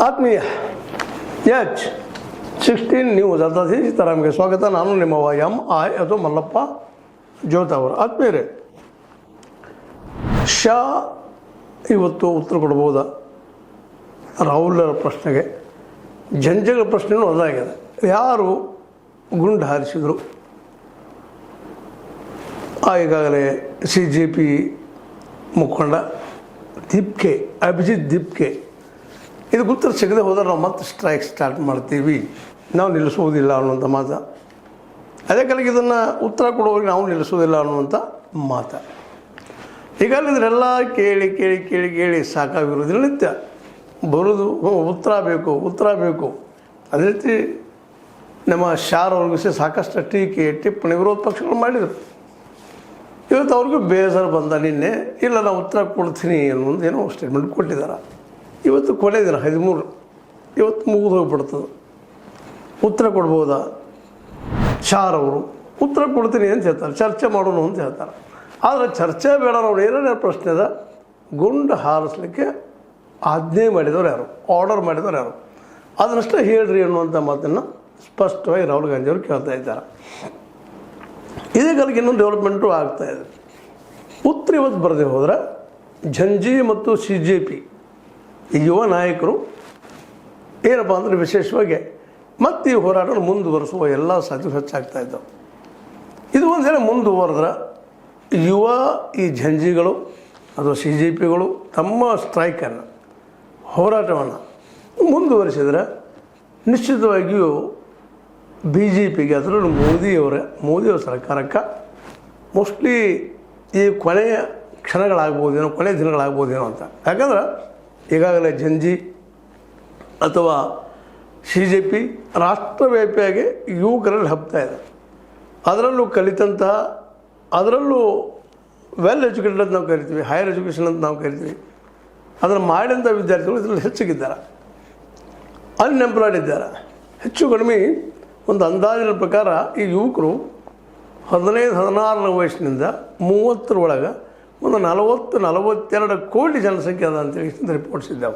ಆತ್ಮೀಯ H 16 news ಅರ್ಥಾತ್ ಸೀತಾರಾಮ್ಗೆ ಸ್ವಾಗತ. ನಾನು ನಿಮ್ಮ MI ಅದು ಮಲ್ಲಪ್ಪ ಜೋತ್ ಅವರು. ಆತ್ಮೀಯರೇ, ಶಾ ಇವತ್ತು ಉತ್ತರ ಕೊಡ್ಬೋದಾ ರಾಹುಲರ ಪ್ರಶ್ನೆಗೆ? ಜಂಜಗಳ ಪ್ರಶ್ನೆಯೂ ಅದಾಗಿದೆ. ಯಾರು ಗುಂಡು ಹಾರಿಸಿದರು? ಈಗಾಗಲೇ CJP ಮುಖಂಡ ದೀಪ್ಕೆ, ಅಭಿಜಿತ್ ದೀಪ್ಕೆ, ಇದಕ್ಕೆ ಉತ್ತರ ಸಿಗದೆ ಹೋದರೆ ನಾವು ಮತ್ತೆ ಸ್ಟ್ರೈಕ್ ಸ್ಟಾರ್ಟ್ ಮಾಡ್ತೀವಿ, ನಾವು ನಿಲ್ಲಿಸುವುದಿಲ್ಲ ಅನ್ನುವಂಥ ಮಾತು. ಅದೇ ಕಾಲಕ್ಕೆ ಇದನ್ನು ಉತ್ತರ ಕೊಡುವಾಗ ನಾವು ನಿಲ್ಲಿಸೋದಿಲ್ಲ ಅನ್ನುವಂಥ ಮಾತು. ಈಗಾಗಲೇ ಇದನ್ನೆಲ್ಲ ಕೇಳಿ ಕೇಳಿ ಕೇಳಿ ಕೇಳಿ ಸಾಕಾಗಿರೋದಿಲ್ಲ. ನಿತ್ಯ ಬರೋದು ಉತ್ತರ ಬೇಕು. ಅದೇ ರೀತಿ ನಮ್ಮ ಶಾರ್ ಅವ್ರಿಗೂ ಸಾಕಷ್ಟು ಟೀಕೆ ಟಿಪ್ಪಣಿ ವಿರೋಧ ಪಕ್ಷಗಳು ಮಾಡಿದರು. ಇವತ್ತು ಅವ್ರಿಗೂ ಬೇಸರ ಬಂದ. ನಿನ್ನೆ ಇಲ್ಲ ನಾವು ಉತ್ತರ ಕೊಡ್ತೀನಿ ಅನ್ನೋದು ಏನೋ ಸ್ಟೇಟ್ಮೆಂಟ್ ಕೊಟ್ಟಿದ್ದಾರೆ. ಇವತ್ತು ಕೊನೆ ದಿನ 13, ಇವತ್ತು ಮುಗಿದು ಹೋಗಿಬಿಡ್ತದೆ. ಉತ್ತರ ಕೊಡ್ಬೋದಾ? ಶಾರ್ ಅವರು ಉತ್ತರ ಕೊಡ್ತೀನಿ ಅಂತ ಹೇಳ್ತಾರೆ, ಚರ್ಚೆ ಮಾಡೋಣ ಅಂತ ಹೇಳ್ತಾರೆ. ಆದರೆ ಚರ್ಚೆ ಬೇಡ, ನಾವು ಏನೇನು ಪ್ರಶ್ನೆ ಅದ, ಗುಂಡು ಹಾರಿಸ್ಲಿಕ್ಕೆ ಆಜ್ಞೆ ಮಾಡಿದವ್ರು ಯಾರು, ಆರ್ಡರ್ ಮಾಡಿದವ್ರು ಯಾರು, ಅದನ್ನಷ್ಟೇ ಹೇಳ್ರಿ ಅನ್ನುವಂಥ ಮಾತನ್ನು ಸ್ಪಷ್ಟವಾಗಿ ರಾಹುಲ್ ಗಾಂಧಿ ಅವರು ಕೇಳ್ತಾ ಇದ್ದಾರೆ. ಇದೇ ಕಾಲಕ್ಕೆ ಇನ್ನೊಂದು ಡೆವಲಪ್ಮೆಂಟು ಆಗ್ತಾಯಿದೆ. ಉತ್ತರ ಇವತ್ತು ಬರದೆ ಹೋದರೆ ಝಂಜಿ ಮತ್ತು CJP ಈ ಯುವ ನಾಯಕರು ಏನಪ್ಪ ಅಂದರೆ ವಿಶೇಷವಾಗಿ ಮತ್ತೆ ಈ ಹೋರಾಟ ಮುಂದುವರಿಸುವ ಎಲ್ಲ ಸಾಧ್ಯತೆ ಹೆಚ್ಚಾಗ್ತಾಯಿದ್ದವು. ಇದು ಒಂದೇನ ಮುಂದುವರೆದ್ರೆ ಈ ಝಂಜಿಗಳು ಅಥವಾ CJPಗಳು ತಮ್ಮ ಸ್ಟ್ರೈಕನ್ನು, ಹೋರಾಟವನ್ನು ಮುಂದುವರಿಸಿದರೆ ನಿಶ್ಚಿತವಾಗಿಯೂ BJPಗೆ ಅದರಲ್ಲೂ ಮೋದಿಯವರ ಸರ್ಕಾರಕ್ಕೆ ಮೋಸ್ಟ್ಲಿ ಈ ಕೊನೆಯ ಕ್ಷಣಗಳಾಗ್ಬೋದೇನೋ, ಕೊನೆಯ ದಿನಗಳಾಗ್ಬೋದೇನೋ ಅಂತ. ಯಾಕಂದ್ರೆ ಈಗಾಗಲೇ ಝಂಜಿ ಅಥವಾ CJP ರಾಷ್ಟ್ರವ್ಯಾಪಿಯಾಗಿ ಯುವಕರಲ್ಲಿ ಹಬ್ತಾ ಇದೆ. ಅದರಲ್ಲೂ ಕಲಿತಂತಹ, ಅದರಲ್ಲೂ ವೆಲ್ ಎಜುಕೇಟೆಡ್ ಅಂತ ನಾವು ಕರಿತೀವಿ, ಹೈಯರ್ ಎಜುಕೇಷನ್ ಅಂತ ನಾವು ಕರಿತೀವಿ, ಅದನ್ನು ಮಾಡಿದಂಥ ವಿದ್ಯಾರ್ಥಿಗಳು ಇದರಲ್ಲಿ ಹೆಚ್ಚಿಗಿದ್ದಾರೆ. ಅನ್ಎಂಪ್ಲಾಯ್ಡ್ ಇದ್ದಾರೆ. ಹೆಚ್ಚು ಕಡಿಮೆ ಒಂದು ಅಂದಾಜಿನ ಪ್ರಕಾರ ಈ ಯುವಕರು 15-16 ವಯಸ್ಸಿನಿಂದ 30 ಒಳಗೆ ಒಂದು 40-42 ಕೋಟಿ ಜನಸಂಖ್ಯೆ ಅದ ಅಂತೇಳಿ ರಿಪೋರ್ಟ್ಸ್ ಇದ್ದಾವೆ.